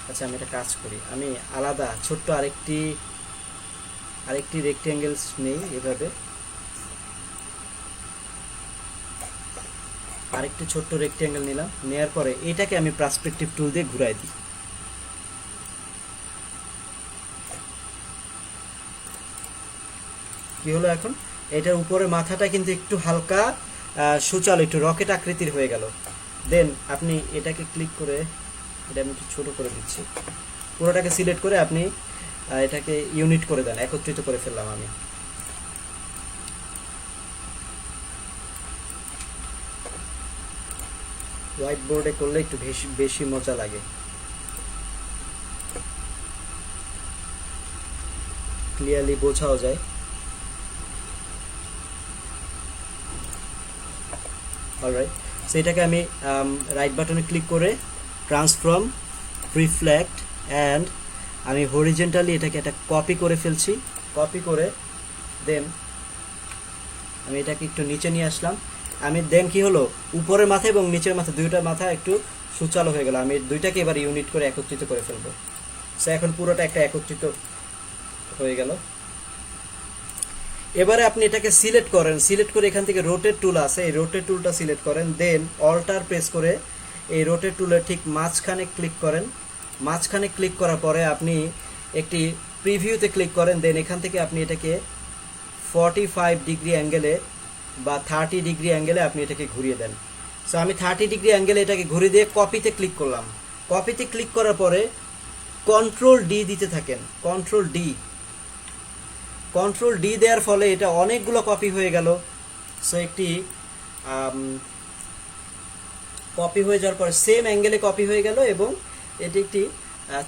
A: আচ্ছা, আমি একটা কাজ করি, আমি আলাদা ছোট্ট আরেকটি রেক্ট্যাঙ্গেলস নেই, এভাবে আরেকটি ছোট্ট রেক্ট্যাঙ্গেল নিলাম। নেয়ার পরে এটাকে আমি পার্সপেক্টিভ টুল দিয়ে ঘুরাই দিই। কি হলো এখন? এটার উপরে মাথাটা কিন্তু একটু হালকা সুচালো, একটু রকেট আকৃতির হয়ে গেল। দেন আপনি এটাকে ক্লিক করে, এটা আমি একটু ছোট করে দিচ্ছি, পুরোটাকে সিলেক্ট করে আপনি এটাকে ইউনিট করে দেন, একত্রিত করে ফেললাম আমি। হোয়াইট বোর্ডে করলে একটু বেশি মজা লাগে। ক্লিয়ারলি বোঝাও যায়। অলরাইট, সো এটাকে আমি রাইট বাটনে ক্লিক করে ট্রান্সফর্ম রিফ্লেক্ট অ্যান্ড আমি হরিজেন্টালি এটাকে একটা কপি করে ফেলছি। কপি করে দেন আমি এটাকে একটু নিচে নিয়ে আসলাম। আমি দেন কি হলো, উপরের মাথা এবং নিচের মাথা দুইটা মাথা একটু সুচালো হয়ে গেল। আমি দুইটাকে এবার ইউনিট করে একত্রিত করে ফেলবো। সো এখন পুরোটা একটা একত্রিত হয়ে গেল। এবারে আপনি এটাকে সিলেক্ট করেন, সিলেক্ট করে এখান থেকে রোটেট টুল আছে, এই রোটেট টুলটা সিলেক্ট করেন, দেন অল্টার প্রেস করে এই রোটেট টুলের ঠিক মাঝখানে ক্লিক করেন। মাঝখানে ক্লিক করার পরে আপনি একটি প্রিভিউতে ক্লিক করেন, দেন এখান থেকে আপনি এটাকে 45 ডিগ্রি অ্যাঙ্গেলে বা 30 ডিগ্রি অ্যাঙ্গেলে আপনি এটাকে ঘুরিয়ে দেন। সো আমি 30 ডিগ্রি অ্যাঙ্গেলে এটাকে ঘুরিয়ে দিয়ে কপিতে ক্লিক করলাম। কপিতে ক্লিক করার পরে কন্ট্রোল ডি দিতে থাকেন, কন্ট্রোল ডি। কন্ট্রোল ডি দেওয়ার ফলে এটা অনেকগুলো কপি হয়ে গেল। সো একটি কপি হয়ে যাওয়ার পরে সেম অ্যাঙ্গেলে কপি হয়ে গেল এবং এটি একটি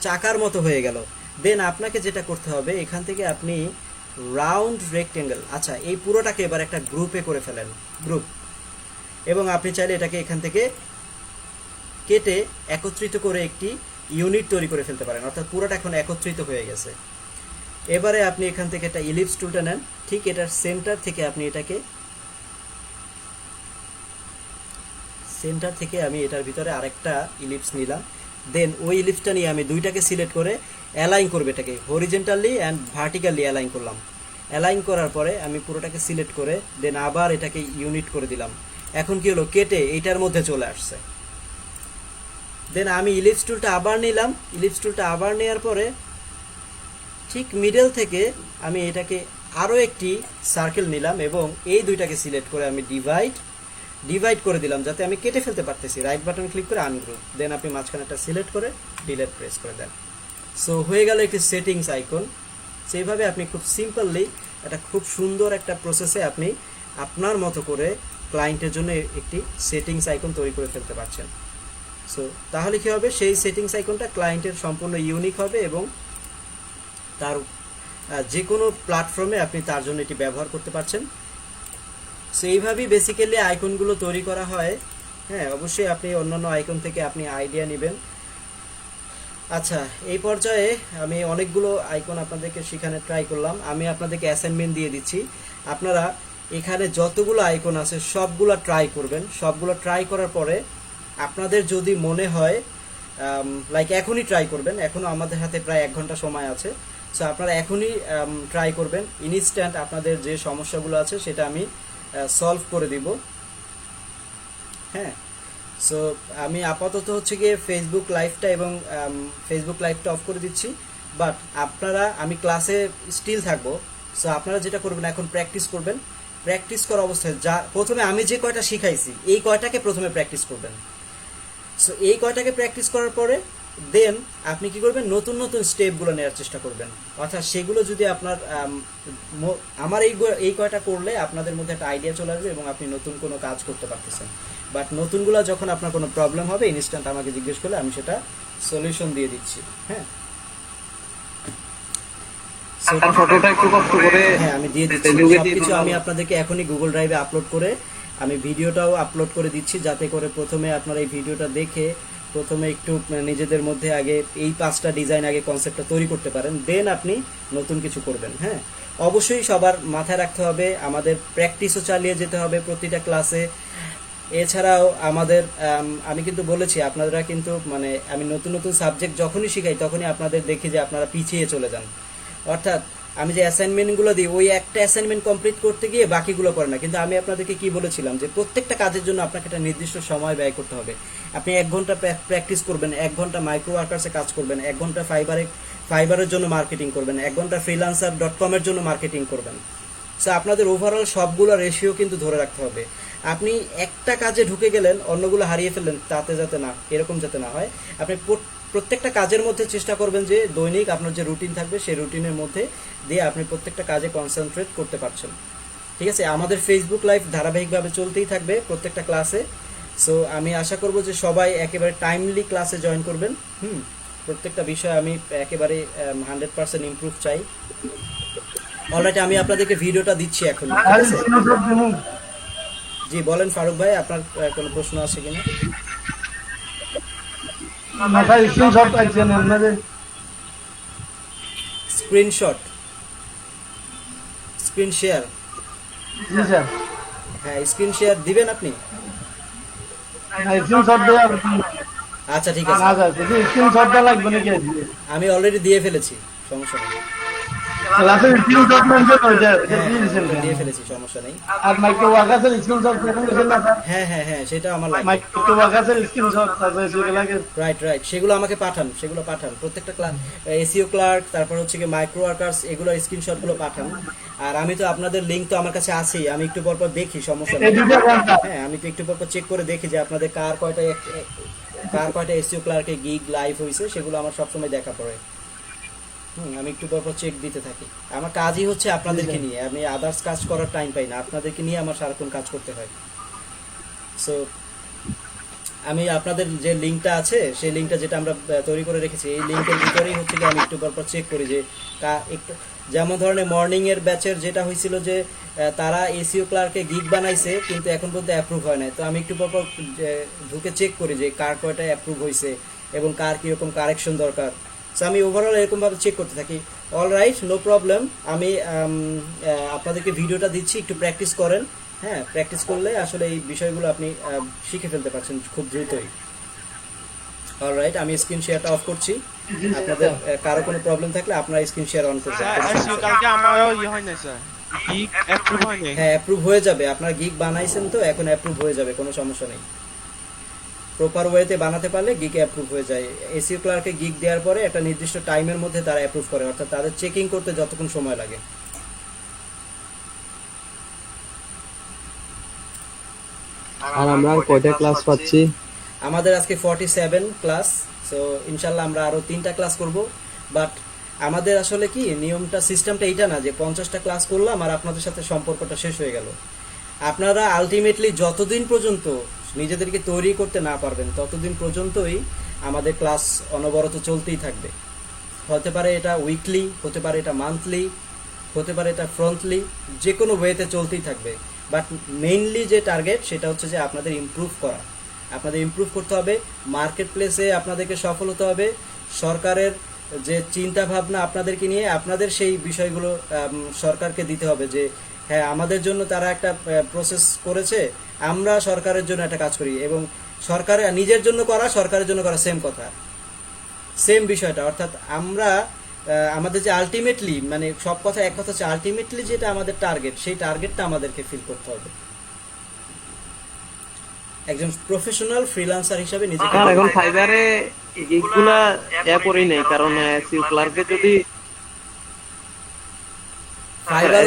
A: চাকার মতো হয়ে গেল। দেন আপনাকে যেটা করতে হবে, এখান থেকে আপনি রাউন্ড রেক্টেঙ্গেল, আচ্ছা এই পুরোটাকে এবার একটা গ্রুপে করে ফেলেন, গ্রুপ। এবং আপনি চাইলে এটাকে এখান থেকে কেটে একত্রিত করে একটি ইউনিট তৈরি করে ফেলতে পারেন, অর্থাৎ পুরোটা এখন একত্রিত হয়ে গেছে। এবারে আপনি এখান থেকে একটা ইলিপস টুলটা নেন, ঠিক এটার সেন্টার থেকে আপনি এটাকে সেন্টার থেকে আমি এটার ভিতরে আরেকটা ইলিপস নিলাম। দেন ওই ইলিপসটা নিয়ে আমি দুইটাকে সিলেক্ট করে অ্যালাইন করবে, এটাকে হরিজেন্টালি অ্যান্ড ভার্টিক্যালি অ্যালাইন করলাম। অ্যালাইন করার পরে আমি পুরোটাকে সিলেক্ট করে দেন আবার এটাকে ইউনিট করে দিলাম। এখন কি হলো, কেটে এইটার মধ্যে চলে আসছে। দেন আমি ইলিপস টুলটা আবার নিলাম, ইলিপস টুলটা আবার নেওয়ার পরে ঠিক মিডল থেকে আমি এটাকে আরও একটি সার্কেল নিলাম এবং এই দুইটাকে সিলেক্ট করে আমি ডিভাইড করে দিলাম, যাতে আমি কেটে ফেলতে পারতেছি। রাইট বাটন ক্লিক করে আনগ্রুপ, দেন আপনি মাঝখানেটা সিলেক্ট করে ডিলিট প্রেস করে দেন। সো হয়ে গেল একটি সেটিংস আইকন। সেইভাবে আপনি খুব সিম্পলি একটা খুব সুন্দর একটা প্রসেসে আপনি আপনার মতো করে ক্লায়েন্টের জন্য একটি সেটিংস আইকন তৈরি করে ফেলতে পারছেন। সো তাহলে কী হবে, সেই সেটিংস আইকনটা ক্লায়েন্টের সম্পূর্ণ ইউনিক হবে এবং তার যে কোনো প্ল্যাটফর্মে আপনি তার জন্য এটি ব্যবহার করতে পারছেন। সো এইভাবেই বেসিক্যালি আইকনগুলো তৈরি করা হয়। হ্যাঁ, অবশ্যই আপনি অন্যান্য আইকন থেকে আপনি আইডিয়া নেবেন। আচ্ছা, এই পর্যায়ে আমি অনেকগুলো আইকন আপনাদেরকে শেখানো ট্রাই করলাম। আমি আপনাদেরকে অ্যাসাইনমেন্ট দিয়ে দিচ্ছি, আপনারা এখানে যতগুলো আইকন আছে সবগুলো ট্রাই করবেন। সবগুলো ট্রাই করার পরে আপনাদের যদি মনে হয় লাইক এখনই ট্রাই করবেন, এখনও আমাদের হাতে প্রায় 1 ঘন্টা সময় আছে। সো আপনারা এখনই ট্রাই করবেন, ইনস্ট্যান্ট আপনাদের যে সমস্যাগুলো আছে সেটা আমি সলভ করে দিব। হ্যাঁ, সো আমি আপাতত হচ্ছে গিয়ে ফেসবুক লাইভটা এবং ফেসবুক লাইভটা অফ করে দিচ্ছি, বাট আপনারা, আমি ক্লাসে স্টিল থাকবো। সো আপনারা যেটা করবেন, এখন প্র্যাকটিস করবেন। প্র্যাকটিস করা অবস্থায় প্রথমে আমি যে কয়টা শিখাইছি এই কয়টাকে প্রথমে প্র্যাকটিস করবেন। সো এই কয়টাকে প্র্যাকটিস করার পরে দেন আপনি কি করবেন, নতুন নতুন স্টেপগুলো নেওয়ার চেষ্টা করবেন। অর্থাৎ সেগুলো যদি আপনার আমার এই কয়টা করলে আপনাদের মধ্যে একটা আইডিয়া চলে আসবে এবং আপনি নতুন কোনো কাজ করতে পারতেছেন। বাট নতুনগুলো যখন আপনার কোনো প্রবলেম হবে, ইনস্ট্যান্ট আমাকে জিজ্ঞেস করলে আমি সেটা সলিউশন দিয়ে দিচ্ছি। হ্যাঁ,
B: ফটোটা একটু কষ্ট করে
A: হ্যাঁ আমি দিয়ে দিচ্ছি। সবকিছু আমি আপনাদেরকে এখনই গুগল ড্রাইভে আপলোড করে আমি ভিডিওটাও আপলোড করে দিচ্ছি, যাতে করে প্রথমে আপনারা এই ভিডিওটা দেখে প্রথমে একটু নিজেদের মধ্যে আগে এই 5টা ডিজাইন আগে কনসেপ্টটা তৈরি করতে পারেন, দেন আপনি নতুন কিছু করবেন। হ্যাঁ, অবশ্যই সবার মাথায় রাখতে হবে আমাদের প্র্যাকটিসও চালিয়ে যেতে হবে প্রতিটা ক্লাসে। এছাড়াও আমাদের আমি কিন্তু বলেছি, আপনারা কিন্তু মানে আমি নতুন নতুন সাবজেক্ট যখনই শিখাই তখনই আপনাদের দেখি যে আপনারা পিছিয়ে চলে যান। অর্থাৎ আমি যে অ্যাসাইনমেন্টগুলো দিই, ওই একটা অ্যাসাইনমেন্ট কমপ্লিট করতে গিয়ে বাকিগুলো করে না। কিন্তু আমি আপনাদেরকে কি বলেছিলাম, যে প্রত্যেকটা কাজের জন্য আপনাকে একটা নির্দিষ্ট সময় ব্যয় করতে হবে। আপনি 1 ঘন্টা প্র্যাকটিস করবেন, 1 ঘন্টা মাইক্রো ওয়ার্কার্সে কাজ করবেন, 1 ঘন্টা ফাইবারের জন্য মার্কেটিং করবেন, 1 ঘন্টা freelancer.com-এর জন্য মার্কেটিং করবেন। সো আপনাদের ওভারঅল সবগুলো রেশিও কিন্তু ধরে রাখতে হবে। আপনি একটা কাজে ঢুকে গেলেন, অন্যগুলো হারিয়ে ফেললেন, তাতে যাতে না, এরকম যাতে না হয়। আপনি প্রত্যেকটা কাজের মধ্যে চেষ্টা করবেন যে দৈনিক আপনার যে রুটিন থাকবে সেই রুটিনের মধ্যে দিয়ে আপনি প্রত্যেকটা কাজে কনসেন্ট্রেট করতে পারছেন। ঠিক আছে, আমাদের ফেসবুক লাইভ ধারাবাহিকভাবে চলতেই থাকবে প্রত্যেকটা ক্লাসে। সো আমি আশা করব যে সবাই একেবারে টাইমলি ক্লাসে জয়েন করবেন। প্রত্যেকটা বিষয় আমি একেবারে 100% ইমপ্রুভ চাই। অলরাইট, আমি আপনাদেরকে ভিডিওটা দিচ্ছি এখন, ঠিক
C: আর
A: আছে?
C: স্ক্রিনশট দিমু
A: জি বলেন ফারুক ভাই, আপনার কোনো প্রশ্ন আছে কিনা?
C: না স্যার স্ক্রিনশট পাইছেন আপনাদের
A: স্ক্রিনশট, স্ক্রিন শেয়ার,
C: জি স্যার
A: হ্যাঁ স্ক্রিন শেয়ার দিবেন আপনি?
C: স্ক্রিনশট দেওয়া
A: আচ্ছা ঠিক
C: না
A: আছে,
C: স্যার যদি স্ক্রিনশটটা লাগবে নাকি আজকে
A: আমি অলরেডি দিয়ে ফেলেছি, সমস্যা নেই।
C: ক্লাসের স্ক্রিনশট মেনশন হয়েছে
A: হ্যাঁ
C: দিয়ে দিয়েছেন
A: ওটা দিয়ে ফেলেছি, সমস্যা নেই।
C: আর মাইক্রো ওয়ার্কাসের স্ক্রিনশট মেনশন হয়েছে না স্যার
A: হ্যাঁ হ্যাঁ হ্যাঁ, সেটা আমার লাগবে।
C: মাইক্রো ওয়ার্কাসের স্ক্রিনশট তারপরে সেগুলোকে
A: রাইট রাইট, সেগুলো আমাকে পাঠান, সেগুলো পাঠান, প্রত্যেকটা এসইও ক্লার্ক, তারপর হচ্ছে কি মাইক্রো ওয়ার্কার্স, এগুলো স্ক্রিনশটগুলো পাঠান। আর আমি তো আপনাদের লিঙ্ক তো আমার কাছে আছেই, আমি একটু পর পর দেখি, সমস্যা
C: এই
A: নেই।
C: দুটো ঘন্টা
A: হ্যাঁ আমি তো একটু পর পর চেক করে দেখি যে আপনাদের কার কয়টা এসইও ক্লার্কে গিগ লাইভ হয়েছে, সেগুলো আমার সবসময় দেখা পড়ে। আমি একটু পর পর চেক দিতে থাকি। আমার কাজই হচ্ছে আপনাদেরকে নিয়ে, আমি আদার্স কাজ করার টাইম পাই না, আপনাদেরকে নিয়ে আমার সারাক্ষণ কাজ করতে হয়। সো আমি আপনাদের যে লিঙ্কটা আছে, সেই লিঙ্কটা যেটা আমরা তৈরি করে রেখেছি, এই লিঙ্কের ভিতরেই হচ্ছে কি আমি একটু পর পর চেক করি যে একটু, যেমন ধরনের মর্নিং এর ব্যাচের যেটা হয়েছিল যে তারা এসইও ক্লার্কে গিগ বানাইছে কিন্তু এখন পর্যন্ত অ্যাপ্রুভ হয় নাই, তো আমি একটু পর পর ঢুকে চেক করি যে কার কয়টা অ্যাপ্রুভ হয়েছে এবং কার কীরকম কারেকশন দরকার। সো আমি ওভারঅল এরকমভাবে চেক করতে থাকি। All right, no problem. আমি আপনাদেরকে ভিডিওটা দিচ্ছি, একটু প্র্যাকটিস করেন। হ্যাঁ, প্র্যাকটিস করলে আসলে এই বিষয়গুলো আপনি শিখে ফেলতে পারছেন খুব দ্রুতই। অলরাইট, আমি স্ক্রিন শেয়ারটা অফ করছি। আপনাদের কারো কোনো প্রবলেম থাকলে আপনারা স্ক্রিন শেয়ার অন করবেন।
D: স্যার এসইও কালকে আমারও হয় না স্যার, গিগ অ্যাপ্রুভ হয় না।
A: হ্যাঁ, অ্যাপ্রুভ হয়ে যাবে। আপনারা গিগ বানাইছেন তো, এখন অ্যাপ্রুভ হয়ে যাবে, কোনো সমস্যা নেই। প্রপার ওয়েতে বানাতে পারলে গিগ অ্যাপ্রুভ হয়ে যায়। এসইও ক্লার্কে গিগ দেওয়ার পরে একটা নির্দিষ্ট টাইমের মধ্যে তারা অ্যাপ্রুভ করে, অর্থাৎ তাদের চেকিং করতে যতক্ষণ সময় লাগে।
B: আর আমরা আর কয়টা ক্লাস পাচ্ছি?
A: আমাদের আজকে 47 ক্লাস। সো ইনশাল্লাহ আমরা আরো 3টা ক্লাস করব। বাট আমাদের আসলে কি নিয়মটা, সিস্টেমটা এইটা না যে 50টা ক্লাস করলাম আর আপনাদের সাথে সম্পর্কটা শেষ হয়ে গেল। আপনারা আলটিমেটলি যতদিন পর্যন্ত নিজেদেরকে তৈরি করতে না পারবেন ততদিন পর্যন্তই আমাদের ক্লাস অনবরত চলতেই থাকবে। হতে পারে এটা উইকলি, হতে পারে এটা মান্থলি, হতে পারে এটা ফ্রন্টলি, যে কোনো ওয়েতে চলতেই থাকবে। বাট মেইনলি যে টার্গেট সেটা হচ্ছে যে আপনাদের ইমপ্রুভ করা। আপনাদের ইমপ্রুভ করতে হবে, মার্কেট প্লেসে আপনাদেরকে সফল হতে হবে, সরকারের যে চিন্তা ভাবনা আপনাদেরকে নিয়ে, আপনাদের সেই বিষয়গুলো সরকারকে দিতে হবে যে হ্যাঁ আমাদের জন্য তারা একটা প্রসেস করেছে, আমরা সরকারের জন্য একটা কাজ করি। এবং সরকারের নিজের জন্য করা, সরকারের জন্য করা সেম কথা, সেম বিষয়টা। অর্থাৎ আমরা আমাদের যে আলটিমেটলি, মানে সব কথা এক কথা হচ্ছে, আলটিমেটলি যেটা আমাদের টার্গেট, সেই টার্গেটটা আমাদেরকে ফিল করতে হবে। একজন প্রফেশনাল ফ্রিল্যান্সার হিসেবে নিজেকে
B: আর এখন ফাইবারে গিগগুলা করেই নাই, কারণ এসইও ক্লার্কে যদি
A: ফাইবার